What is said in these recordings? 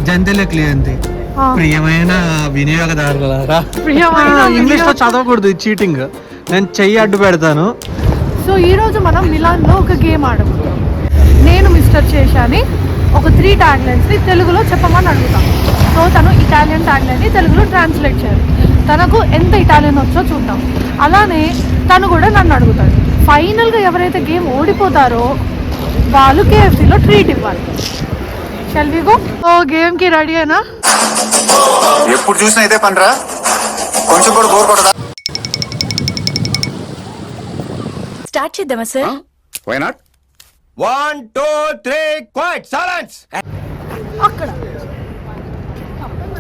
జంతువుల క్లియంతి ప్రియమైన వినియోగదారులారా, ఇంగ్లీష్ లో చదవకూడదు, చీటింగ్. నేను చెయ్యి అడ్డు పెడతాను. సో ఈరోజు మనం మిలాన్లో ఒక గేమ్ ఆడబోతాం. నేను మిస్టర్ చేశాని ఒక 3 ట్యాగ్లైన్స్ని తెలుగులో చెప్పమని అడుగుతాను. సో తను ఇటాలియన్ ట్యాగ్లైన్ని తెలుగులో ట్రాన్స్లేట్ చేయాలి. తనకు ఎంత ఇటాలియన్ వచ్చో చూద్దాం. అలానే తను కూడా నన్ను అడుగుతాడు. ఫైనల్గా ఎవరైతే గేమ్ ఓడిపోతారో వాళ్ళు KFCలో ట్రీట్ ఇవ్వాలి. Shall we go? ఓ గేమ్కి రెడీ అయినా? ఎప్పుడు చూసినా ఇదే పనిరా, కొంచెం కూడా బోర్ కొడదా? స్టార్ట్ చేద్దామా sir? Why not? 1 2 3 quiet silence. అక్కడ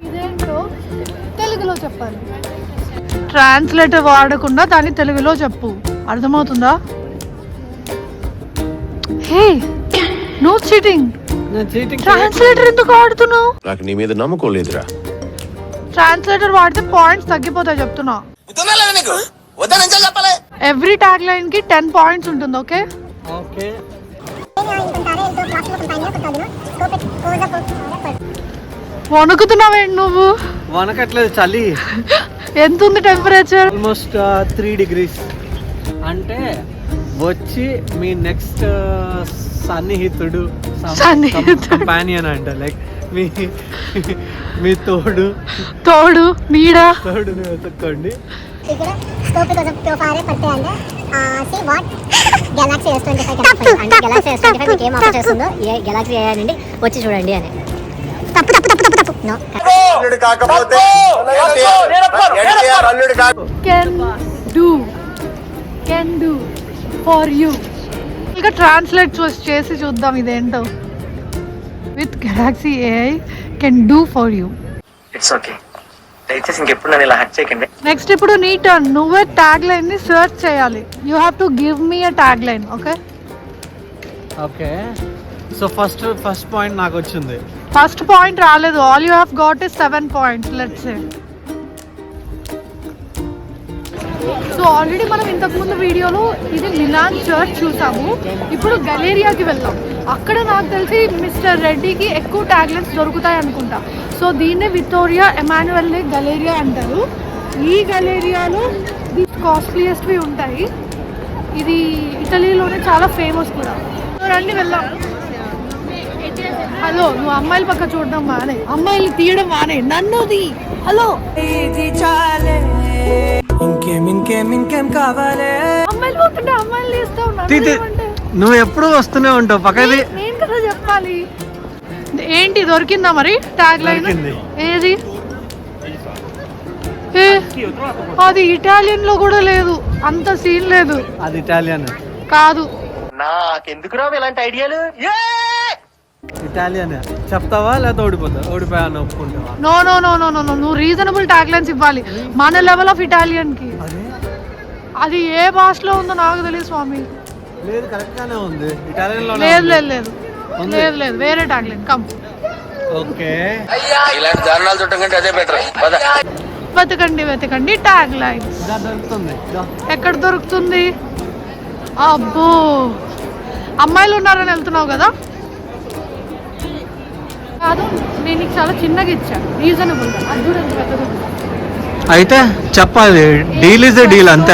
ఇదేంటో తెలుగులో చెప్పాలి. ట్రాన్స్లేటర్ వాడకుండా దాన్ని తెలుగులో చెప్పు, అర్థమవుతుందా? హే, నో చీటింగ్. ట్రాన్స్లేటర్ ఎందుకు వాడుతున్నావు? నాకు నీ మీద నమ్మకం లేదురా. ట్రాన్స్లేటర్ వాడితే పాయింట్స్ తగ్గిపోతాయి చెప్తున్నా. ఎవ్రీ ట్యాగ్ లైన్ కి 10 పాయింట్స్ ఉంటుంది. Okay okay. వణుకుతున్నావేంటి నువ్వు? వనకట్లేదు, చలి. ఎంత ఉంది టెంపరేచర్? Almost 3 degrees. అంటే వచ్చి మీ నెక్స్ట్ సన్నిహితుడు, కంపానియన్ అంట, లైక్ మీ తోడు నీడ వెతుక్కోండి. వచ్చి చూడండి అని. Can do for you. ఇంకా ట్రాన్స్లేట్ చేసి చూద్దాం ఇదేంటో. With Galaxy AI can do for you. It's okay, దయచేసి ఇంకెప్పుడు నన్ను ఇలా హర్ట్ చేయకండి. నెక్స్ట్ ఇప్పుడు నీ టర్న్. నువ్వే ట్యాగ్ లైన్ ని సెర్చ్ చేయాలి. You have to give me a tag line. Okay okay. So first point నాకు వచ్చింది. ఫస్ట్ పాయింట్ రాలేదు. All you have got is 7 points. Let's say. So already మనం ఇంతకుముందు వీడియోలో ఇది మిలాన్ చర్చ్ చూసాము. ఇప్పుడు గలేరియాకి వెళ్దాం. అక్కడ నాకు తెలిసి మిస్టర్ రెడ్డికి ఎక్కువ ట్యాగ్లైన్స్ దొరుకుతాయి అనుకుంటా. సో దీన్నే విక్టోరియా ఎమాన్యుయల్ గలేరియా అంటారు. ఈ గలేరియాలో ది కాస్ట్లీయెస్ట్వి ఉంటాయి. ఇది ఇటలీలోనే చాలా ఫేమస్ కూడా. సో రండి వెళ్దాం. హలో, నువ్వు అమ్మాయిల పక్క చూడడం మానే, అమ్మాయిలు తీయడం మానే, నన్నుది. హలో, ఇంకేం కావాలి? అమ్మాయిలు పోతుంటే అమ్మాయిలు తీస్తావు. నువ్వు ఎప్పుడు వస్తూనే ఉంటావు పక్కది. నేను కదా చెప్పాలి. ఏంటి దొరికిందా మరి ట్యాగ్ లైన్? ఏది? అది ఇటాలియన్ లో కూడా లేదు, అంత సీన్ లేదు. అది ఇటాలియన్ కాదు. నాకెందుకురా ఇలాంటి ఐడియాలు? ఇటాలియన్ చెప్తావా లేదా ఓడిపోయాను ఒప్పుకుంటావా? No no no no no no, నువ్వు రీజనబుల్ ట్యాగ్ లైన్స్ ఇవ్వాలి మన లెవెల్ ఆఫ్ ఇటాలియన్ కి. అది ఏ భాషలో ఉందో నాకు తెలియదు స్వామి. లేదు, కరెక్ట్ గానే ఉంది. ఇటాలియన్ లో లేదు లేదు లేదు లేదు లేదు, వేరే ట్యాగ్ లైన్. కమ్. ఓకే, ఇలాంటి దారుణాలు చూడటం కంటే అదే బెటర్. వెతకండి ట్యాగ్ లైన్స్. దొరుకుతుంది. ఎక్కడ దొరుకుతుంది? అబ్బో, అమ్మాయిలు ఉన్నారని వెళ్తున్నావు కదా? కాదు, నేను నీకు చాలా చిన్నగా ఇచ్చా, రీజనబుల్ గా. అది చూడండి పెద్దది. అయితే చెప్పాలి, డీల్ ఇస్ ద డీల్ అంతే.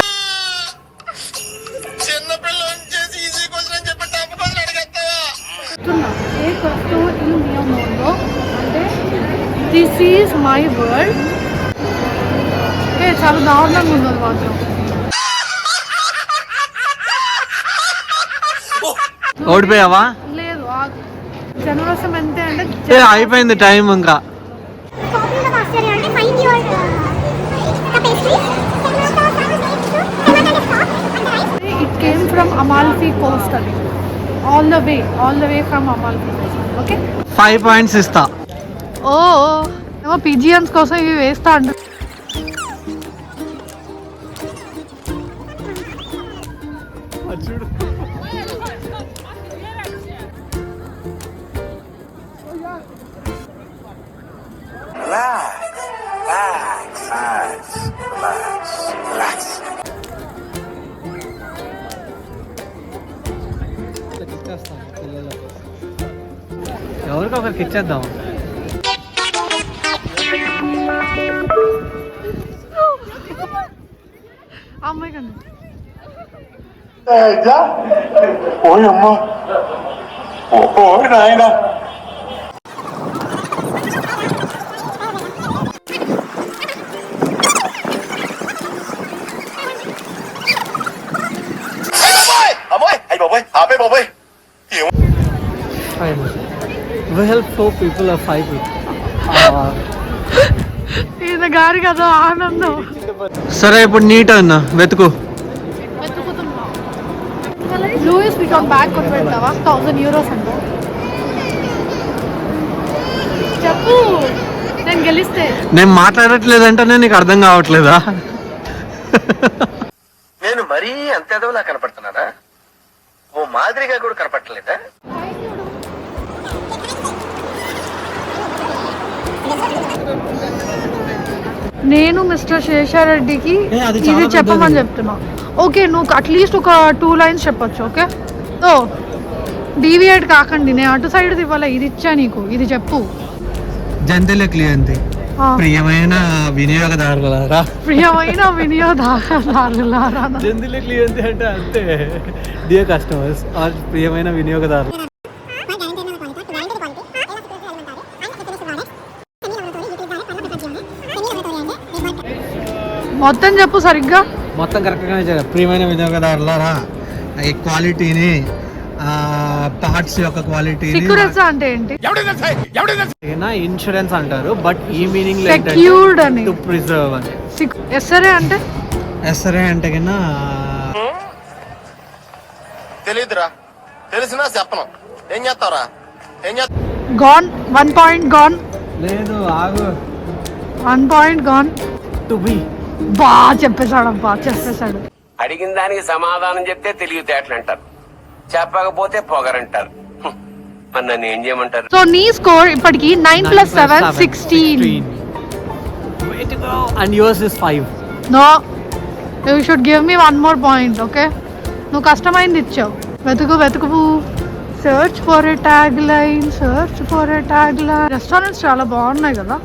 అంటే దిస్ ఈజ్ మై వరల్డ్. చాలా దారుణంగా ఉంది అది మాత్రం. ఓడిపోయావా? లేదు, జనరసం ఎంతే అంటే అయిపోయింది టైం. ఇంకా it came from Amalfi coast. అది all the way from Amalfi coast. Okay, 5 points ఇస్తా. ఓ ఏమో పిజియన్స్ కోసం ఇవి వేస్తా అంట. చూడు, ఎవరికి ఒకరికి ఇచ్చేద్దాం. అమ్మాయి కన్నా ఓయమ్మా ఓ నాయనా అమ్మాయి అయ్యి బాబాయ్ ఆపే బాబాయ్ We help 4 people or 5 people. ఈయన గారి కదా ఆనందం. సరే ఇప్పుడు నీట్ అన్న వెతుకు. లూయిస్ విటాన్ బ్యాగ్ కొని పెడతావా? 1000 euros అంట. చెప్పు, నేను గెలిస్తే. నేను మాట్లాడట్లేదంటే నీకు అర్థం కావట్లేదా? నేను మరీ అంత ఎదవలా కనపడుతున్నారా? ఓ మాదిరిగా కూడా కనపడలేదా? నేను మిస్టర్ శేషారెడ్డికి అది ఇది చాలా చెప్పమని పెద్దది. చెప్తున్నా. ఓకే, నువ్వు అట్లీస్ట్ ఒక 2 lines చెప్పొచ్చు. ఓకే, సో డీవియేట్ కాకండి. నేను అటు సైడ్ ఇవ్వాలా, ఇది ఇచ్చా నీకు, ఇది చెప్పు. జంతువుల క్లియంతి ఆ, ప్రియమైన వినియోగదారులారా, ప్రియమైన వినియోగదారులారా. జంతువులే క్లియర్ అంటే అంతే. డియర్ కస్టమర్స్ ఆర్ ప్రియమైన వినియోగదారులు. మొత్తం చెప్పు సరిగ్గా. మొత్తం కరెక్ట్గానే చెప్పారు. ప్రియమైన వినియోగదారులారా, ఈ క్వాలిటీని పార్ట్స్ యొక్క క్వాలిటీని సెక్యూరెన్స్ అంటే ఏంటి? ఇన్సూరెన్స్ అంటారు, బట్ ఈ మీనింగ్ సెక్యూర్డ్ అని. టు ప్రిజర్వ్ అని. ఎస్ఆర్ఏ అంటే ఎస్ఆర్ఏ అంటే కన్నా తెలియదురా, తెలిసినా చెప్పను. ఏం చేస్తావురా? ఏం చేస్తా? గాన్, 1 point గాన్, లేదు ఆగు. 1 point గాన్. To be. బా చెప్పేశాడబ్బా, చెప్పేశాడు. అడిగిన దానికి సమాధానం చెప్తే తెలివితేటలు అంటారు, చెప్పకపోతే పొగరంటారు. మరి నన్ను ఏం చేయమంటారు? సో నీ స్కోర్ ఇప్పటికి 9 + 7 16. Way to go. And yours is 5. No, you should give me 1 more point. Okay, నువ్వు కష్టమైంది ఇచ్చావు. వెతుకు. Search for a tag line, search for a tag line. Restaurants చాలా బాగున్నాయి కదా.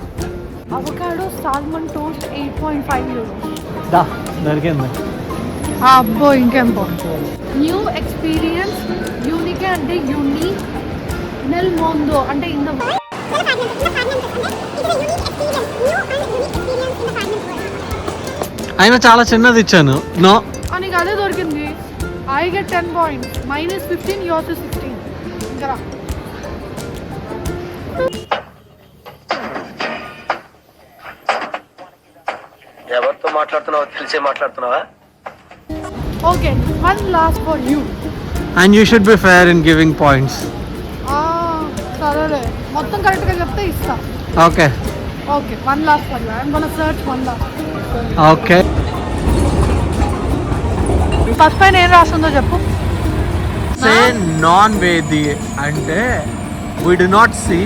Avocado salmon toast 8.5 euros. దా దొరికింది. అబ్బో, ఇంకేం బాగుంది. న్యూ ఎక్స్పీరియన్స్, యూనికే అంటే యూనిక్, నెల్ మోందో అంటే ఇన్ ద. అయినా చాలా చిన్నది ఇచ్చాను. నో, నీకు అదే దొరికింది. I get 10 points, -15, yours is 16. ఇంకా రా. ఎవరితో మాట్లాడుతున్నావో తెలిసే మాట్లాడుతున్నావా? Okay, 1 last for you. And you should be fair in giving points. సరేలే, మొత్తం కరెక్ట్గా చెప్తే ఇస్తా. Okay okay, 1 last for you. I'm gonna search 1 last. Okay. First పైన ఏం రాస్తుందో చెప్పు. సే నాన్ వేది అంటే we do not see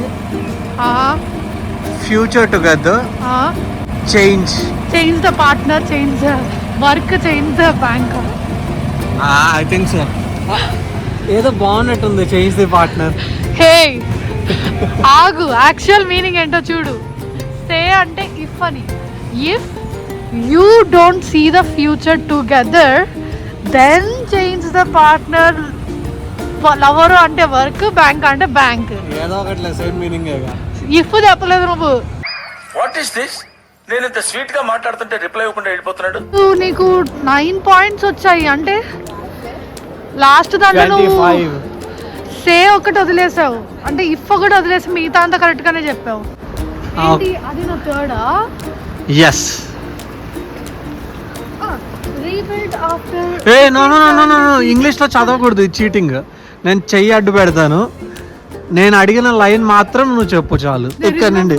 future together, change the partner, change the work, change the bank. I think so. ఏదో బాగున్నట్టుంది, చేంజ్ ది పార్ట్నర్. హే ఆగు, actual meaning ఏంటో చూడు. సే అంటే ఇఫ్ అని. If you don't see the future together then change the partner. Lover అంటే work, bank అంటే bank. ఏదో ఒకట్లే, సేమ్ మీనింగ్. ఇఫ్ చెప్పలేదు నువ్వు. What is this? నేను ఇంత స్వీట్ గా మాట్లాడుతుంటే రిప్లై ఇవ్వకుండా వెళ్ళిపోతున్నాడు. నీకు 9 points వచ్చాయి. అంటే లాస్ట్ దాంట్లో నువ్వు 25. సే ఒకటి వదిలేసావు, అంటే ఇఫ్ ఒకటి వదిలేసి మిగతా అంతా కరెక్ట్ గానే చెప్పావు. ఏంటి అది? నా థర్డా? ఎస్. Rebuild after. ఏ no no no no no, ఇంగ్లీష్లో చదవకూడదు, ఇది చీటింగ్. నేను చెయ్యి అడ్డు పెడతాను, నేను అడిగిన లైన్ మాత్రం నువ్వు చెప్పు చాలు. ఇక్కడ నుండి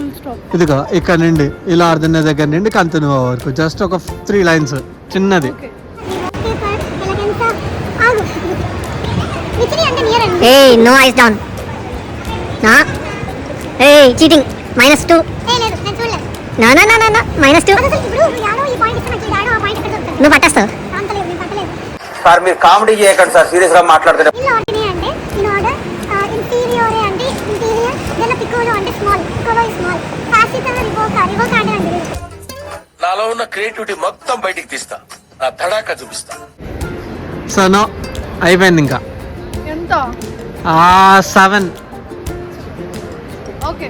ఇదిగో, ఇక్కడ నుండి ఇలా అర్థం దగ్గర నుండి కంటిన్యూ వరకు జస్ట్ ఒక 3 lines చిన్నది. Hey, no eyes down. Na? Hey, cheating. -2. No. -2. నువ్వు పట్టేస్తావు. సార్ మీరు కామెడీ చేయకండి సార్, సీరియస్ గా మాట్లాడుతున్నారు. Moskova is small. Kashita Rivoka అంటే అంటే. నాలో ఉన్న క్రియేటివిటీ మొత్తం బయటికి తీస్తా, నా తడాక చూపిస్తా. సో నో అయిపోయింది ఇంకా. ఎంత? 7. ఓకే,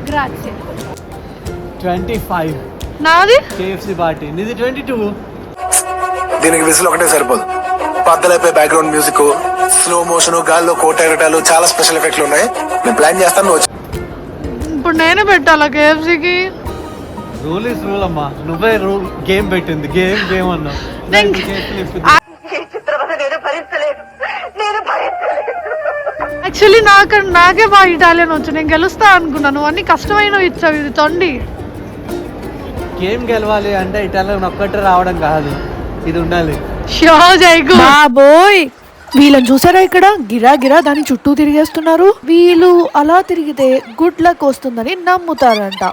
గ్రాzie. 25 నాది KFC పార్టీ, నీది 22. దీనికి విసులు ఒకటే సరిపోదు. పద్దలైపోయి బ్యాక్గ్రౌండ్ మ్యూజిక్, స్లో మోషన్, గాల్లో కోటెరటాలు, చాలా స్పెషల్ ఎఫెక్ట్లు ఉన్నాయి. నేను ప్లాన్ చేస్తాను, నువ్వు ఇప్పుడు నేనే పెట్టాలా KFCకి? రూల్ ఇస్ రూల్ అమ్మా, నువ్వే రూల్. గేమ్ పెట్టింది, గేమ్ అన్నావు. యాక్చువల్లీ నాకే బాగా ఇటాలియన్ వచ్చు, నేను గెలుస్తా అనుకున్నాను. అన్ని కష్టమైన ఇచ్చావు, ఇది తొండి. గేమ్ గెలవాలి అంటే ఇటాలియన్ ఒక్కటే రావడం కాదు, ఇది ఉండాలి. బాబోయ్, వీళ్ళని చూసారా ఇక్కడ గిరా గిరా దాని చుట్టూ తిరిగేస్తున్నారు. వీళ్ళు అలా తిరిగితే గుడ్ లక్ వస్తుందని నమ్ముతారంట.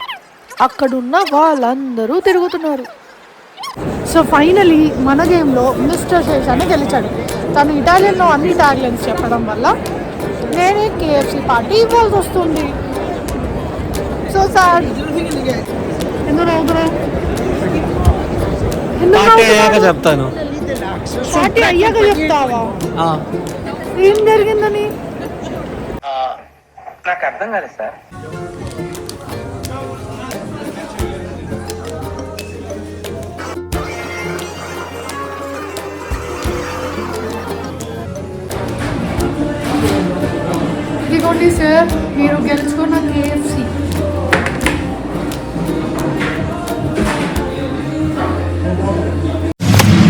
అక్కడున్న వాళ్ళందరూ తిరుగుతున్నారు. సో ఫైనలీ మన గేమ్లో మిస్టర్ శేషాన్ని గెలిచాడు. తను ఇటాలియన్లో అన్ని ట్యాగ్లైన్స్ చెప్పడం వల్ల నేనే KFC పార్టీ ఇవ్వాల్సి వస్తుంది. సో సార్ చెప్తాను. పార్టీ అయ్యాక చెప్తావా ఏం జరిగిందని? నాకు అర్థం కాలేదు సార్. ఇదిగోండి సార్, మీరు గెలుచుకున్న KFC.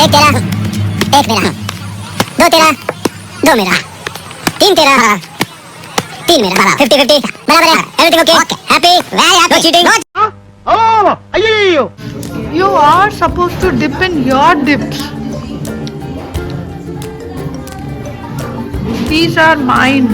एक तेरा, एक मेरा, दो तेरा, दो मेरा, तीन तेरा, तीन मेरा, 50-50 बराबर है. Everything okay, happy, very happy, no cheating. You are supposed to dip in your dips. These are mine.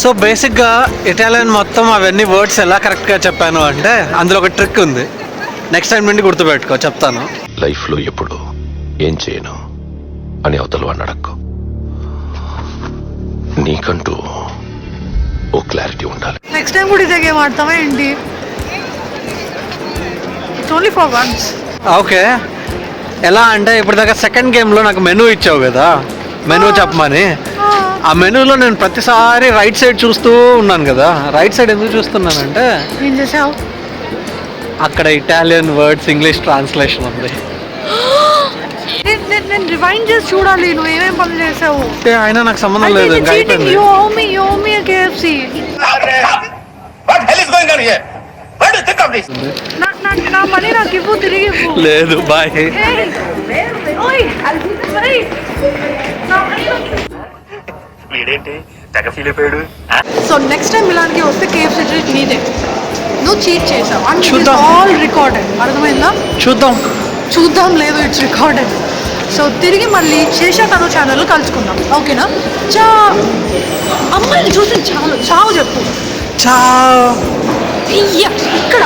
So బేసిక్గా ఇటాలియన్ మొత్తం అవన్నీ వర్డ్స్ ఎలా కరెక్ట్గా చెప్పాను అంటే అందులో ఒక ట్రిక్ ఉంది. నెక్స్ట్ టైం నుండి గుర్తుపెట్టుకో, చెప్తాను. లైఫ్లో ఎప్పుడు ఏం చేయను అని అవతల వాడిని అడక్కు. నీకంటూ ఓ క్లారిటీ ఉండాలి. నెక్స్ట్ టైం కూడా ఇదే గేమ్ ఆడతావా ఏంటి? It's only for once. Okay, ఎలా అంటే ఇప్పటిదాకా సెకండ్ గేమ్లో నాకు మెనూ ఇచ్చావు కదా, మెనూ చెప్పమని. ఆ మెనూలో నేను ప్రతిసారి రైట్ సైడ్ చూస్తూ ఉన్నాను కదా. రైట్ సైడ్ ఎందుకు చూస్తున్నానంటే ఏం చేసావు? అక్కడ ఇటాలియన్ వర్డ్స్ ఇంగ్లీష్ ట్రాన్స్లేషన్ ఉంది. నేను రివైండ్ చేసి చూడాలి నువ్వు ఏమేం పనులు చేసావు. అయినా నాకు సంబంధం లేదు, ఇంకా అయిపోయింది. You owe me a KFC. What hell is going on here? What do you think of this? నా మనీ నాకు ఇవ్వు, తిరిగి ఇవ్వు. లేదు, బాయ్. వీడేంటి తెగ ఫీల్ అయిపోయాడు. సో నెక్స్ట్ టైం ఇలాంటివి వస్తే KFC ట్రీట్ నీదే. నువ్వు చీట్ చేసావు అండ్ ఇట్ చూద్దాం. All recorded. అర్థమైందా? చూద్దాం లేదు, ఇట్స్ రికార్డెడ్. సో తిరిగి మళ్ళీ శేష తను ఛానల్ కలుసుకుందాం, ఓకేనా? అమ్మాయిని చూసి చాలు, చావు చెప్పు. చావ్. ఇక్కడ